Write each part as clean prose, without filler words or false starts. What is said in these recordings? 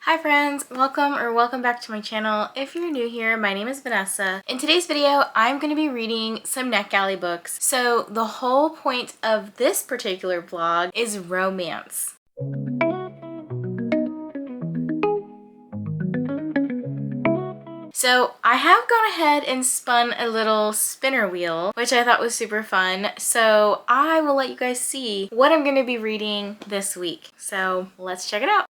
Hi friends, welcome back to my channel. If you're new here, my name is Vanessa. In today's video, I'm going to be reading some NetGalley books. So the whole point of this particular vlog is romance. So I have gone ahead and spun a little spinner wheel, which I thought was super fun. So I will let you guys see what I'm going to be reading this week. So let's check it out.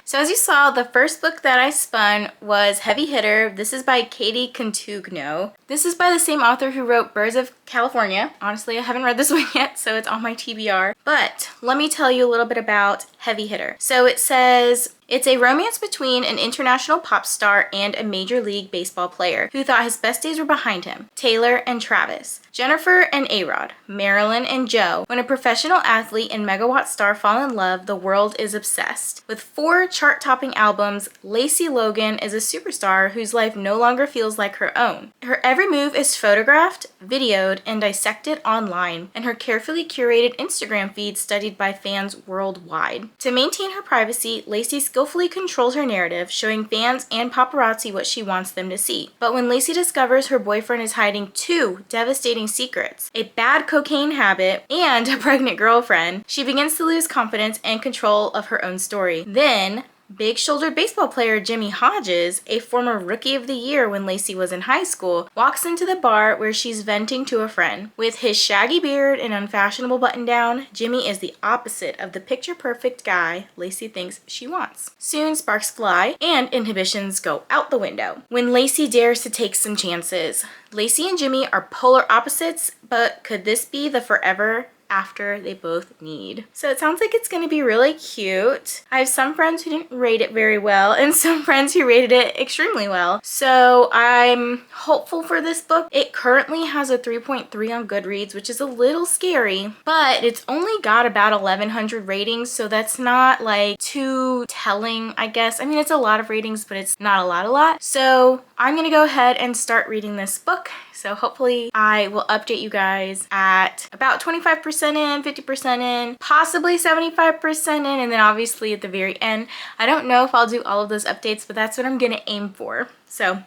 So as you saw, the first book that I spun was Heavy Hitter. This is by Katie Contugno. This is by the same author who wrote Birds of California. Honestly, I haven't read this one yet, so it's on my TBR. But let me tell you a little bit about Heavy Hitter. So it says, it's a romance between an international pop star and a Major League Baseball player who thought his best days were behind him. Taylor and Travis. Jennifer and A-Rod. Marilyn and Joe. When a professional athlete and megawatt star fall in love, the world is obsessed. With 4 chart-topping albums, Lacey Logan is a superstar whose life no longer feels like her own. Her every move is photographed, videoed, and dissected online, and her carefully curated Instagram feed studied by fans worldwide. To maintain her privacy, Lacey skillfully controls her narrative, showing fans and paparazzi what she wants them to see. But when Lacey discovers her boyfriend is hiding 2 devastating secrets, a bad cocaine habit and a pregnant girlfriend, she begins to lose confidence and control of her own story. Then, big-shouldered baseball player Jimmy Hodges, a former Rookie of the Year when Lacey was in high school, walks into the bar where she's venting to a friend. With his shaggy beard and unfashionable button-down, Jimmy is the opposite of the picture-perfect guy Lacey thinks she wants. Soon sparks fly and inhibitions go out the window when Lacey dares to take some chances. Lacey and Jimmy are polar opposites, but could this be the forever after they both need? So it sounds like it's going to be really cute. I have some friends who didn't rate it very well and some friends who rated it extremely well. So I'm hopeful for this book. It currently has a 3.3 on Goodreads, which is a little scary, but it's only got about 1,100 ratings, so that's not like too telling, I guess. I mean, it's a lot of ratings, but it's not a lot. So I'm going to go ahead and start reading this book. So hopefully I will update you guys at about 25% in, 50% in, possibly 75% in, and then obviously at the very end. I don't know if I'll do all of those updates, but that's what I'm gonna aim for. So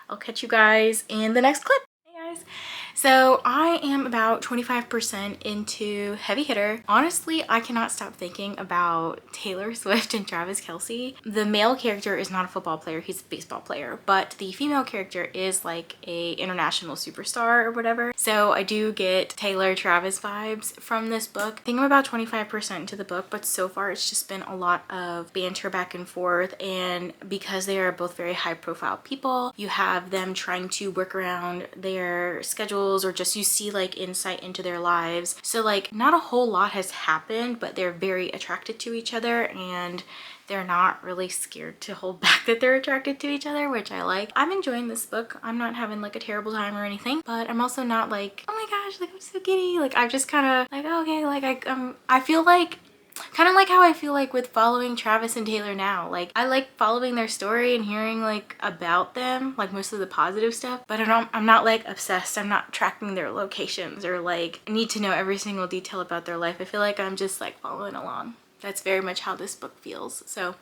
I'll catch you guys in the next clip. Hey guys. So I am about 25% into Heavy Hitter. Honestly, I cannot stop thinking about Taylor Swift and Travis Kelce. The male character is not a football player, he's a baseball player, but the female character is like a international superstar or whatever. So I do get Taylor Travis vibes from this book. I think I'm about 25% into the book, but so far it's just been a lot of banter back and forth, and because they are both very high profile people, you have them trying to work around their schedules or just you see like insight into their lives. So like not a whole lot has happened, but they're very attracted to each other and they're not really scared to hold back that they're attracted to each other, which I like. I'm enjoying this book. I'm not having like a terrible time or anything, but I'm also not like, oh my gosh, like I'm so giddy. Like I'm just kind of like, okay, like I feel like kind of like how I feel like with following Travis and Taylor now. Like I like following their story and hearing like about them, like most of the positive stuff, but I'm not like obsessed. I'm not tracking their locations or like need to know every single detail about their life. I feel like I'm just like following along. That's very much how this book feels. So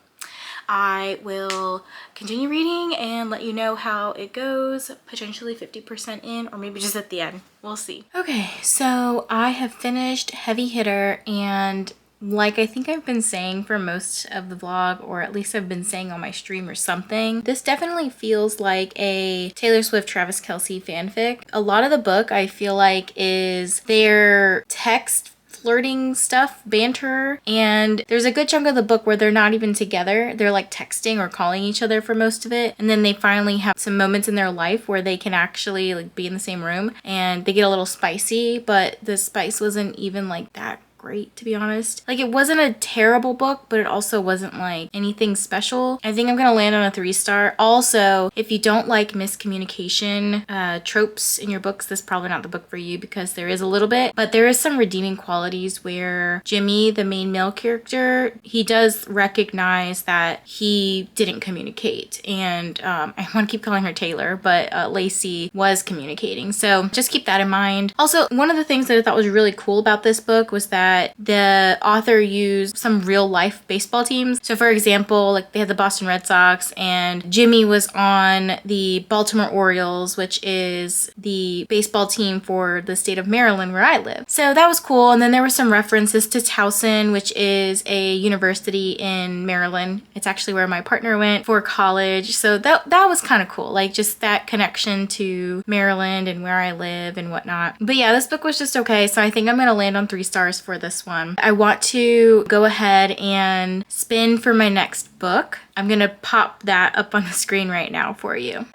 I will continue reading and let you know how it goes, potentially 50% in or maybe just at the end. We'll see. Okay, so I have finished Heavy Hitter, and like I think I've been saying for most of the vlog, or at least I've been saying on my stream or something, this definitely feels like a Taylor Swift Travis Kelce fanfic. A lot of the book I feel like is their text flirting stuff, banter, and there's a good chunk of the book where they're not even together. They're like texting or calling each other for most of it, and then they finally have some moments in their life where they can actually like be in the same room and they get a little spicy, but the spice wasn't even like that great, to be honest. Like, it wasn't a terrible book, but it also wasn't like anything special. I think I'm gonna land on a 3-star. Also, if you don't like miscommunication tropes in your books, this is probably not the book for you, because there is a little bit, but there is some redeeming qualities where Jimmy, the main male character, he does recognize that he didn't communicate. And I want to keep calling her Taylor, but Lacey was communicating. So just keep that in mind. Also, one of the things that I thought was really cool about this book was that the author used some real life baseball teams. So for example, like they had the Boston Red Sox, and Jimmy was on the Baltimore Orioles, which is the baseball team for the state of Maryland where I live. So that was cool. And then there were some references to Towson, which is a university in Maryland. It's actually where my partner went for college. So that was kind of cool. Like just that connection to Maryland and where I live and whatnot. But yeah, this book was just okay. So I think I'm going to land on 3 stars for this one. I want to go ahead and spin for my next book. I'm going to pop that up on the screen right now for you.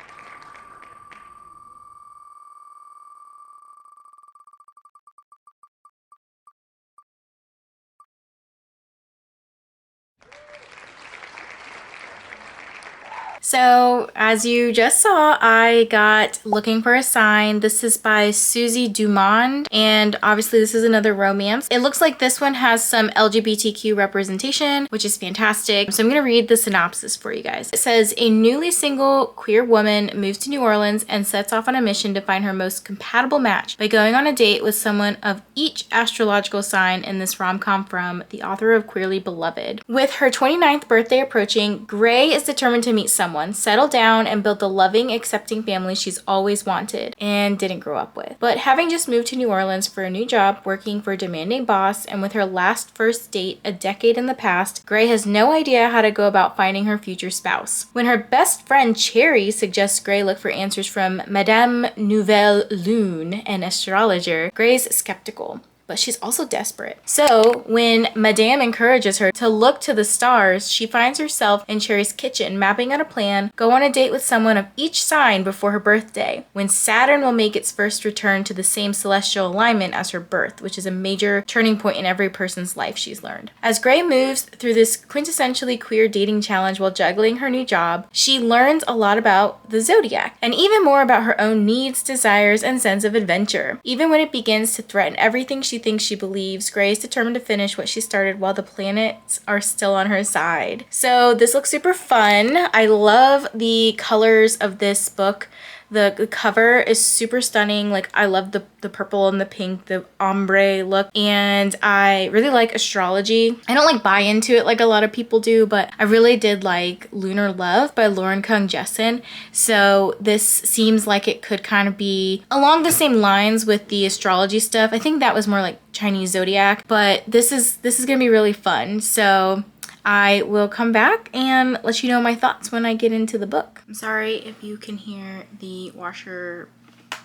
So as you just saw, I got Looking for a Sign. This is by Susie Dumond, and obviously this is another romance. It looks like this one has some LGBTQ representation, which is fantastic. So I'm gonna read the synopsis for you guys. It says, a newly single queer woman moves to New Orleans and sets off on a mission to find her most compatible match by going on a date with someone of each astrological sign in this rom-com from the author of Queerly Beloved. With her 29th birthday approaching, Gray is determined to meet someone, settle down, and build the loving, accepting family she's always wanted and didn't grow up with. But having just moved to New Orleans for a new job, working for a demanding boss, and with her last first date a decade in the past, Gray has no idea how to go about finding her future spouse. When her best friend Cherry suggests Gray look for answers from Madame Nouvelle Lune, an astrologer, Gray's skeptical, but she's also desperate. So when Madame encourages her to look to the stars, she finds herself in Cherry's kitchen, mapping out a plan, go on a date with someone of each sign before her birthday, when Saturn will make its first return to the same celestial alignment as her birth, which is a major turning point in every person's life, she's learned. As Gray moves through this quintessentially queer dating challenge while juggling her new job, she learns a lot about the zodiac, and even more about her own needs, desires, and sense of adventure. Even when it begins to threaten everything she thinks she believes, Gray is determined to finish what she started while the planets are still on her side. So this looks super fun. I love the colors of this book. The cover is super stunning. Like, I love the purple and the pink, the ombre look, and I really like astrology. I don't like buy into it like a lot of people do, but I really did like Lunar Love by Lauren Kung Jessen. So this seems like it could kind of be along the same lines with the astrology stuff. I think that was more like Chinese zodiac, but this is gonna be really fun. So I will come back and let you know my thoughts when I get into the book. I'm sorry if you can hear the washer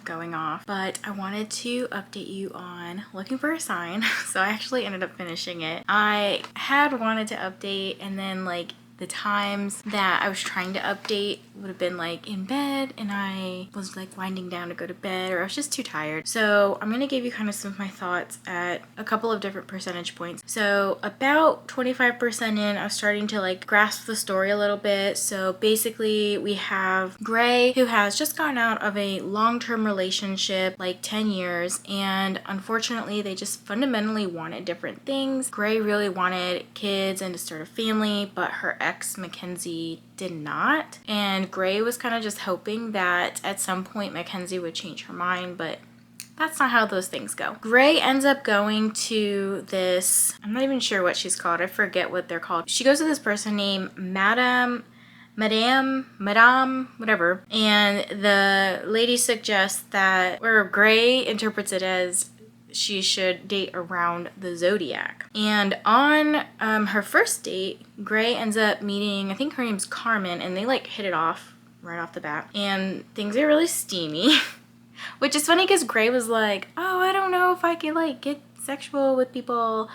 going off, but I wanted to update you on Looking for a Sign. So I actually ended up finishing it. I had wanted to update, and then like the times that I was trying to update would have been like in bed, and I was like winding down to go to bed, or I was just too tired. So I'm gonna give you kind of some of my thoughts at a couple of different percentage points. So about 25% in, I was starting to like grasp the story a little bit. So basically we have Gray, who has just gotten out of a long-term relationship, like 10 years, and unfortunately they just fundamentally wanted different things. Gray really wanted kids and to start a family, but her ex Mackenzie did not, and Gray was kind of just hoping that at some point Mackenzie would change her mind, but that's not how those things go. Gray ends up going to this, I'm not even sure what she's called, I forget what they're called. She goes to this person named Madame, whatever, and the lady suggests that, or Gray interprets it as, she should date around the zodiac. And on her first date, Gray ends up meeting, I think her name's Carmen, and they like hit it off right off the bat, and things are really steamy. Which is funny because Gray was like, oh, I don't know if I can like get sexual with people.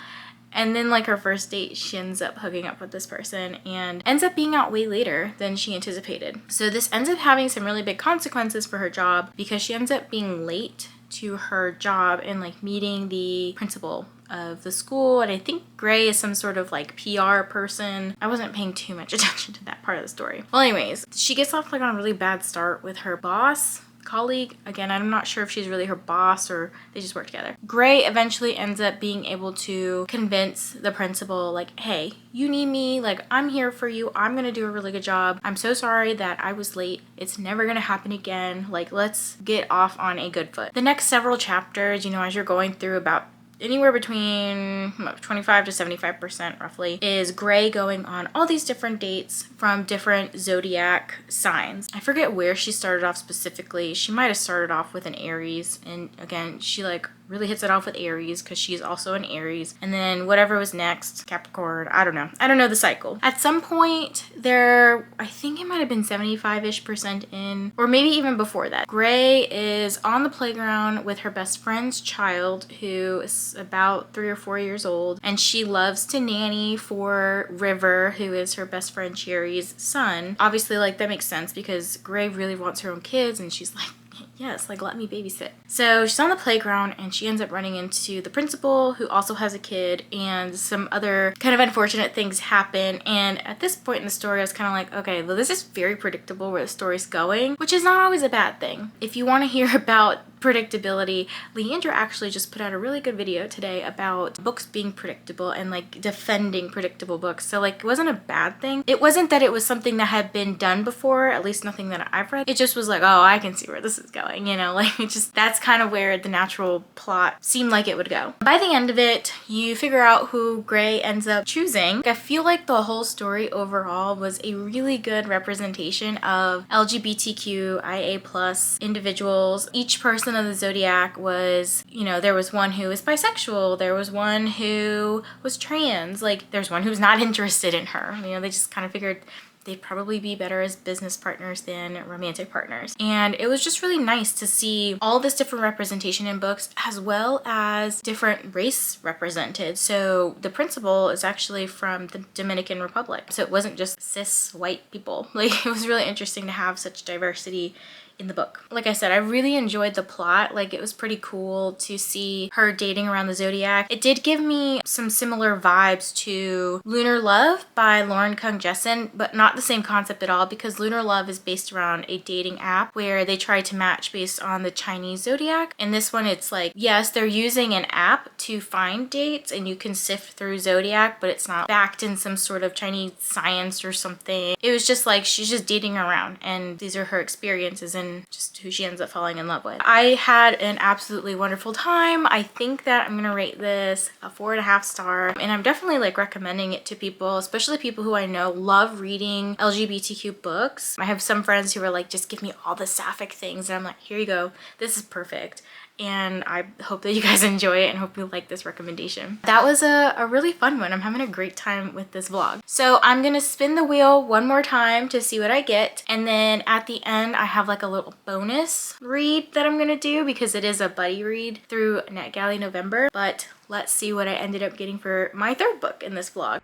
And then like her first date, she ends up hooking up with this person and ends up being out way later than she anticipated. So this ends up having some really big consequences for her job, because she ends up being late to her job and like meeting the principal of the school, and I think Gray is some sort of like PR person. I wasn't paying too much attention to that part of the story. Well, anyways, she gets off like on a really bad start with her boss, colleague. Again, I'm not sure if she's really her boss or they just work together. Gray eventually ends up being able to convince the principal, like, hey, you need me, like, I'm here for you, I'm gonna do a really good job, I'm so sorry that I was late, it's never gonna happen again, like, let's get off on a good foot. The next several chapters, you know, as you're going through, about anywhere between 25 to 75% roughly, is Gray going on all these different dates from different zodiac signs. I forget where she started off specifically. She might have started off with an Aries, and again, she like really hits it off with Aries because she's also an Aries. And then whatever was next, Capricorn, I don't know the cycle. At some point there, I think it might have been 75-ish% in, or maybe even before that, Gray is on the playground with her best friend's child, who is about 3 or 4 years old, and she loves to nanny for River, who is her best friend Cherry's son. Obviously, like, that makes sense because Gray really wants her own kids, and she's like, yes, like, let me babysit. So she's on the playground and she ends up running into the principal, who also has a kid, and some other kind of unfortunate things happen. And at this point in the story, I was kind of like, okay, well, this is very predictable where the story's going, which is not always a bad thing. If you want to hear about predictability, Leandra actually just put out a really good video today about books being predictable and like defending predictable books. So like, it wasn't a bad thing. It wasn't that it was something that had been done before, at least nothing that I've read. It just was like, oh, I can see where this is going, you know, like, it just, that's kind of where the natural plot seemed like it would go. By the end of it, you figure out who Gray ends up choosing. I feel like the whole story overall was a really good representation of LGBTQIA+ individuals. Each person of the zodiac was, you know, there was one who was bisexual, there was one who was trans, like, there's one who's not interested in her. You know, they just kind of figured they'd probably be better as business partners than romantic partners. And it was just really nice to see all this different representation in books, as well as different race represented. So the principal is actually from the Dominican Republic. So it wasn't just cis white people. Like, it was really interesting to have such diversity in the book. Like I said, I really enjoyed the plot. Like, it was pretty cool to see her dating around the zodiac. It did give me some similar vibes to Lunar Love by Lauren Kung Jessen, but not the same concept at all, because Lunar Love is based around a dating app where they try to match based on the Chinese zodiac. And this one, it's like, yes, they're using an app to find dates and you can sift through zodiac, but it's not backed in some sort of Chinese science or something. It was just like, she's just dating around and these are her experiences and just who she ends up falling in love with. I had an absolutely wonderful time. I think that I'm gonna rate this a 4.5 star, and I'm definitely like recommending it to people, especially people who I know love reading LGBTQ books. I have some friends who are like, just give me all the sapphic things, and I'm like, here you go, this is perfect. And I hope that you guys enjoy it and hope you like this recommendation. That was a really fun one. I'm having a great time with this vlog. So I'm gonna spin the wheel one more time to see what I get, and then at the end I have like a little bonus read that I'm gonna do because it is a buddy read through NetGalley November. But let's see what I ended up getting for my third book in this vlog.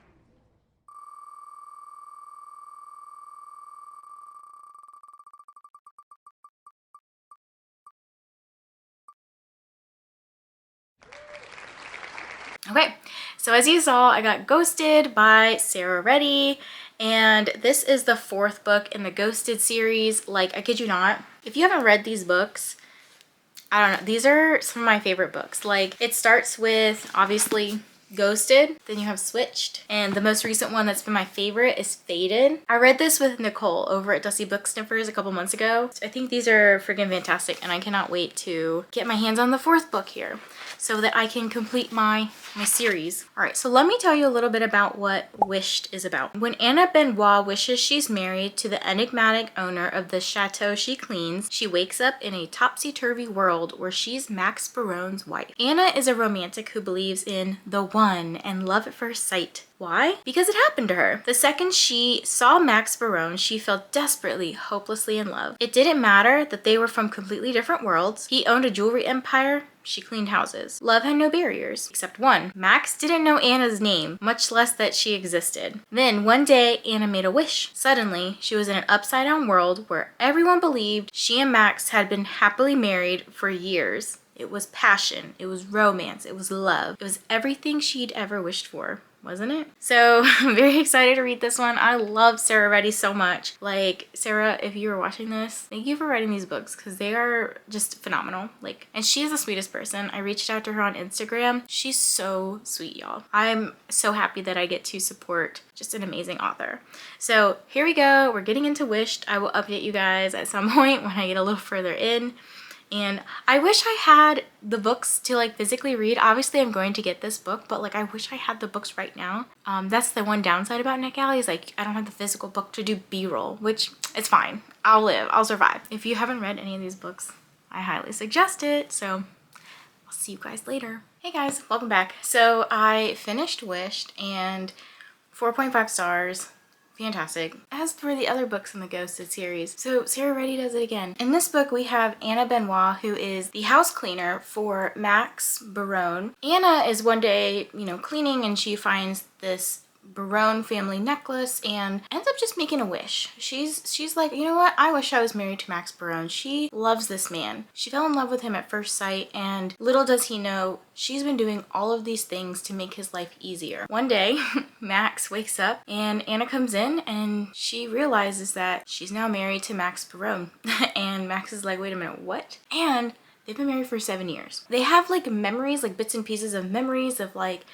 Okay, so as you saw, I got Ghosted by Sarah Reddy, and this is the 4th book in the Ghosted series. Like, I kid you not, if you haven't read these books, I don't know, these are some of my favorite books. Like, it starts with, obviously, Ghosted, then you have Switched, and the most recent one that's been my favorite is Faded. I read this with Nicole over at Dusty Book Sniffers a couple months ago. I think these are freaking fantastic, and I cannot wait to get my hands on the 4th book here so that I can complete my series. All right, so let me tell you a little bit about what Wished is about. When Anna Benoit wishes she's married to the enigmatic owner of the chateau she cleans, she wakes up in a topsy-turvy world where she's Max Barone's wife. Anna is a romantic who believes in the one and love at first sight. Why? Because it happened to her. The second she saw Max Barone, she fell desperately, hopelessly in love. It didn't matter that they were from completely different worlds. He owned a jewelry empire, she cleaned houses. Love had no barriers, except one. Max didn't know Anna's name, much less that she existed. Then, one day, Anna made a wish. Suddenly, she was in an upside-down world where everyone believed she and Max had been happily married for years. It was passion, it was romance, it was love. It was everything she'd ever wished for, wasn't it? So I'm very excited to read this one. I love Sarah Reddy so much. Like, Sarah, if you were watching this, thank you for writing these books because they are just phenomenal. Like, and she is the sweetest person. I reached out to her on Instagram. She's so sweet, y'all. I'm so happy that I get to support just an amazing author. So here we go. We're getting into Wished. I will update you guys at some point when I get a little further in. And I wish I had the books to like physically read. Obviously I'm going to get this book, but like I wish I had the books right now. That's the one downside about NetGalley is like I don't have the physical book to do B-roll, which it's fine. I'll live, I'll survive. If you haven't read any of these books, I highly suggest it. So I'll see you guys later. Hey guys, welcome back. So I finished Wished and 4.5 stars. Fantastic. As for the other books in the Ghosted series, so Sarah Reddy does it again. In this book, we have Anna Benoit, who is the house cleaner for Max Barone. Anna is one day, you know, cleaning and she finds this Barone family necklace and ends up just making a wish. She's like, you know what? I wish I was married to Max Barone. She loves this man. She fell in love with him at first sight, and little does he know, she's been doing all of these things to make his life easier. One day, Max wakes up and Anna comes in and she realizes that she's now married to Max Barone. And Max is like, wait a minute, what? And they've been married for 7 years. They have like memories, like bits and pieces of memories of like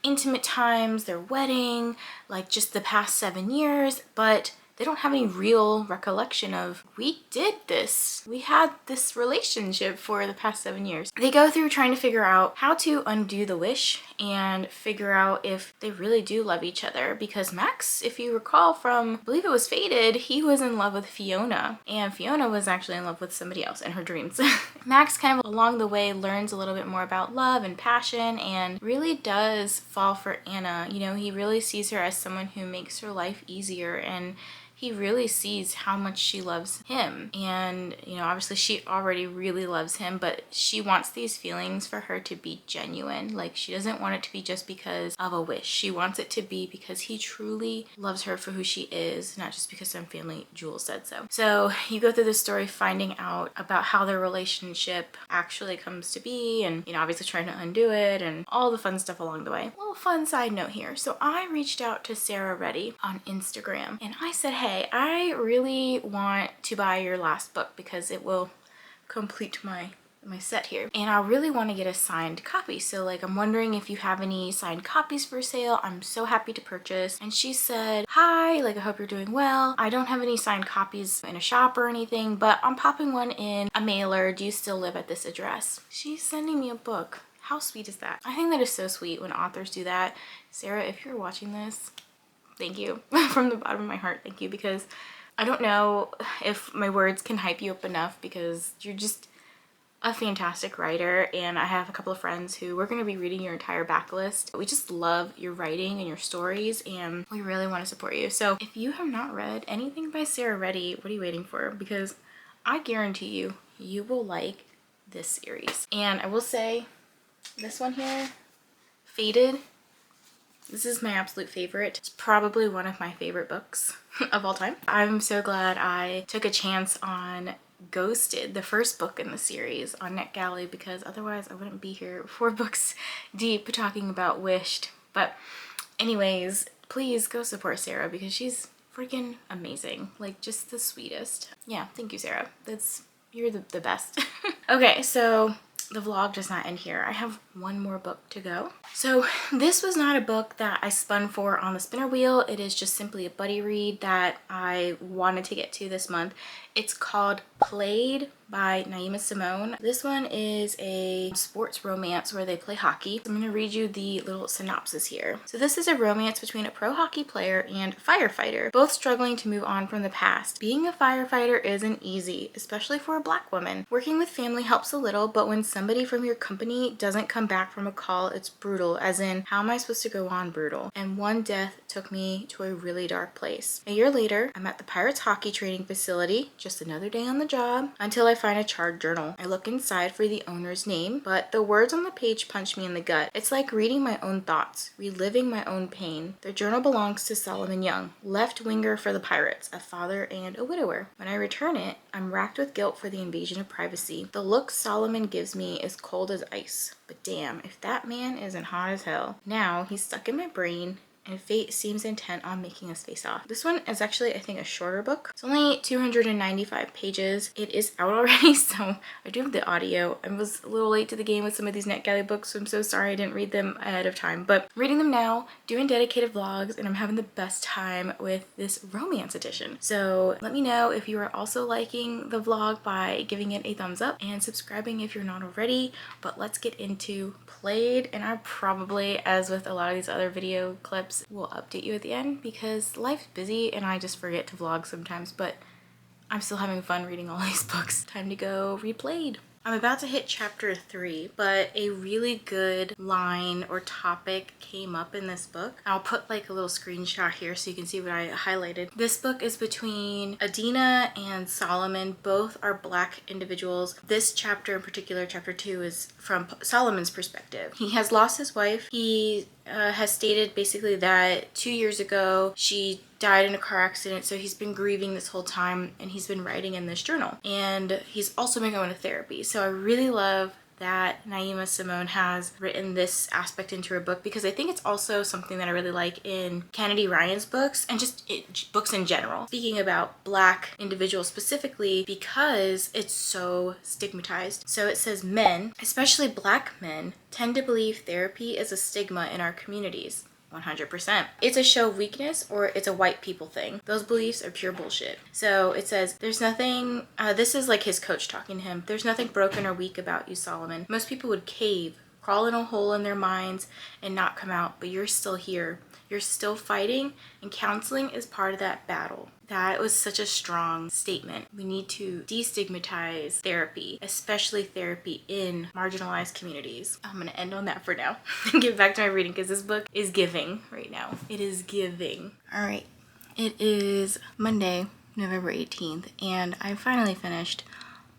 intimate times, their wedding, like just the past 7 years, but they don't have any real recollection of, we did this. We had this relationship for the past 7 years. They go through trying to figure out how to undo the wish and figure out if they really do love each other, because Max, if you recall from, I believe it was Fated, he was in love with Fiona, and Fiona was actually in love with somebody else in her dreams. Max kind of along the way learns a little bit more about love and passion and really does fall for Anna. You know, he really sees her as someone who makes her life easier, and he really sees how much she loves him. And, you know, obviously she already really loves him, but she wants these feelings for her to be genuine. Like, she doesn't want it to be just because of a wish. She wants it to be because he truly loves her for who she is, not just because some family jewel said so. So you go through the story finding out about how their relationship actually comes to be, and, you know, obviously trying to undo it and all the fun stuff along the way. A little fun side note here. So I reached out to Sarah Reddy on Instagram and I said, hey, I really want to buy your last book because it will complete my set here, and I really want to get a signed copy. So like, I'm wondering if you have any signed copies for sale. I'm so happy to purchase. And she said, hi, like, I hope you're doing well. I don't have any signed copies in a shop or anything, but I'm popping one in a mailer. Do you still live at this address? She's sending me a book. How sweet is that? I think that is so sweet when authors do that. Sarah, if you're watching this, thank you. From the bottom of my heart, thank you, because I don't know if my words can hype you up enough, because you're just a fantastic writer, and I have a couple of friends who we're going to be reading your entire backlist. We just love your writing and your stories, and we really want to support you. So if you have not read anything by Sarah Reddy, what are you waiting for? Because I guarantee you, you will like this series. And I will say, this one here, Fated, this is my absolute favorite. It's probably one of my favorite books of all time. I'm so glad I took a chance on Ghosted, the first book in the series, on NetGalley, because otherwise I wouldn't be here 4 books deep talking about Wished. But anyways, please go support Sarah because she's freaking amazing. Like, just the sweetest. Yeah, thank you, Sarah. You're the best. Okay, so the vlog does not end here. I have one more book to go. So this was not a book that I spun for on the spinner wheel. It is just simply a buddy read that I wanted to get to this month. It's called Played by Naima Simone. This one is a sports romance where they play hockey. I'm going to read you the little synopsis here. So this is a romance between a pro hockey player and a firefighter, both struggling to move on from the past. Being a firefighter isn't easy, especially for a Black woman. Working with family helps a little, but when somebody from your company doesn't come back from a call, it's brutal, as in, how am I supposed to go on brutal? And one death took me to a really dark place. A year later, I'm at the Pirates hockey training facility, just another day on the job, until I find a charred journal. I look inside for the owner's name, but the words on the page punch me in the gut. It's like reading my own thoughts, reliving my own pain. The journal belongs to Solomon Young, left-winger for the Pirates, a father and a widower. When I return it, I'm racked with guilt for the invasion of privacy. The look Solomon gives me is cold as ice, but damn, if that man isn't hot as hell. Now he's stuck in my brain, and fate seems intent on making us face off. This one is actually, I think, a shorter book. It's only 295 pages. It is out already, so I do have the audio. I was a little late to the game with some of these NetGalley books, so I'm so sorry I didn't read them ahead of time. But reading them now, doing dedicated vlogs, and I'm having the best time with this romance edition. So let me know if you are also liking the vlog by giving it a thumbs up and subscribing if you're not already. But let's get into Played, and I probably, as with a lot of these other video clips, will update you at the end because life's busy and I just forget to vlog sometimes, but I'm still having fun reading all these books. Time to go read Played. I'm about to hit chapter 3, but a really good line or topic came up in this book. I'll put like a little screenshot here so you can see what I highlighted. This book is between Adina and Solomon. Both are Black individuals. This chapter in particular, chapter 2, is from Solomon's perspective. He has lost his wife. He has stated basically that 2 years ago she died in a car accident, so he's been grieving this whole time and he's been writing in this journal, and he's also been going to therapy. So I really love that Naima Simone has written this aspect into her book because I think it's also something that I really like in Kennedy Ryan's books and just books in general. Speaking about Black individuals specifically because it's so stigmatized. So it says men, especially Black men, tend to believe therapy is a stigma in our communities. 100%. It's a show of weakness or it's a white people thing. Those beliefs are pure bullshit. So it says, there's nothing, this is like his coach talking to him. There's nothing broken or weak about you, Solomon. Most people would cave, crawl in a hole in their minds and not come out, but you're still here. You're still fighting, and counseling is part of that battle. That was such a strong statement. We need to destigmatize therapy, especially therapy in marginalized communities. I'm gonna end on that for now and get back to my reading because this book is giving right now. It is giving. All right, it is Monday, November 18th, and I finally finished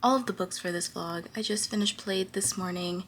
all of the books for this vlog. I just finished Played this morning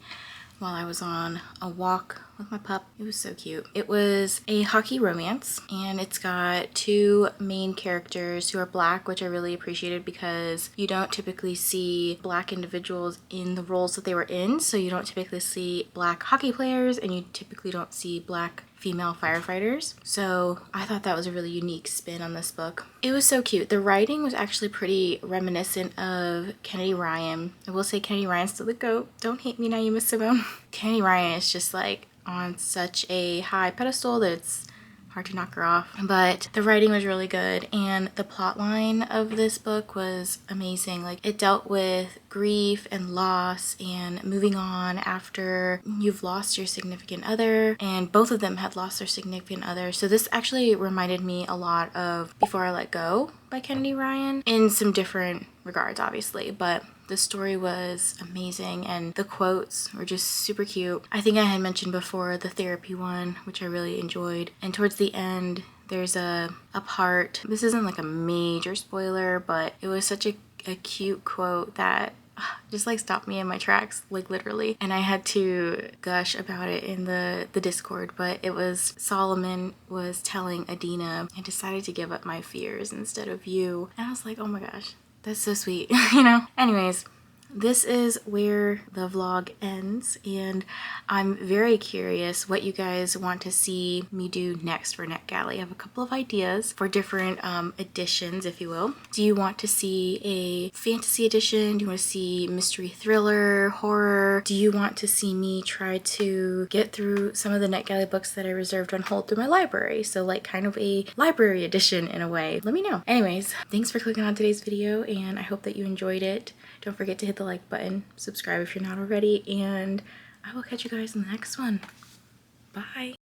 while I was on a walk with my pup. It was so cute. It was a hockey romance, and it's got two main characters who are Black, which I really appreciated because you don't typically see Black individuals in the roles that they were in. So you don't typically see Black hockey players, and you typically don't see Black female firefighters. So I thought that was a really unique spin on this book. It was so cute. The writing was actually pretty reminiscent of Kennedy Ryan. I will say Kennedy Ryan's still the GOAT. Don't hate me, Naima Simone. Kennedy Ryan is just like on such a high pedestal that it's hard to knock her off. But the writing was really good, and the plot line of this book was amazing. Like, it dealt with grief and loss and moving on after you've lost your significant other, and both of them had lost their significant other. So this actually reminded me a lot of Before I Let Go by Kennedy Ryan in some different regards, obviously, but the story was amazing and the quotes were just super cute. I think I had mentioned before the therapy one, which I really enjoyed, and towards the end there's a part, this isn't like a major spoiler, but it was such a cute quote that just like stopped me in my tracks, like literally, and I had to gush about it in the Discord. But it was, Solomon was telling Adina, I decided to give up my fears instead of you, and I was like, oh my gosh, that's so sweet. You know? Anyways, this is where the vlog ends, and I'm very curious what you guys want to see me do next for NetGalley. I have a couple of ideas for different editions, if you will. Do you want to see a fantasy edition? Do you want to see mystery, thriller, horror? Do you want to see me try to get through some of the NetGalley books that I reserved on hold through my library? So like kind of a library edition in a way. Let me know. Anyways, thanks for clicking on today's video, and I hope that you enjoyed it. Don't forget to hit the like button, subscribe if you're not already, and I will catch you guys in the next one. Bye.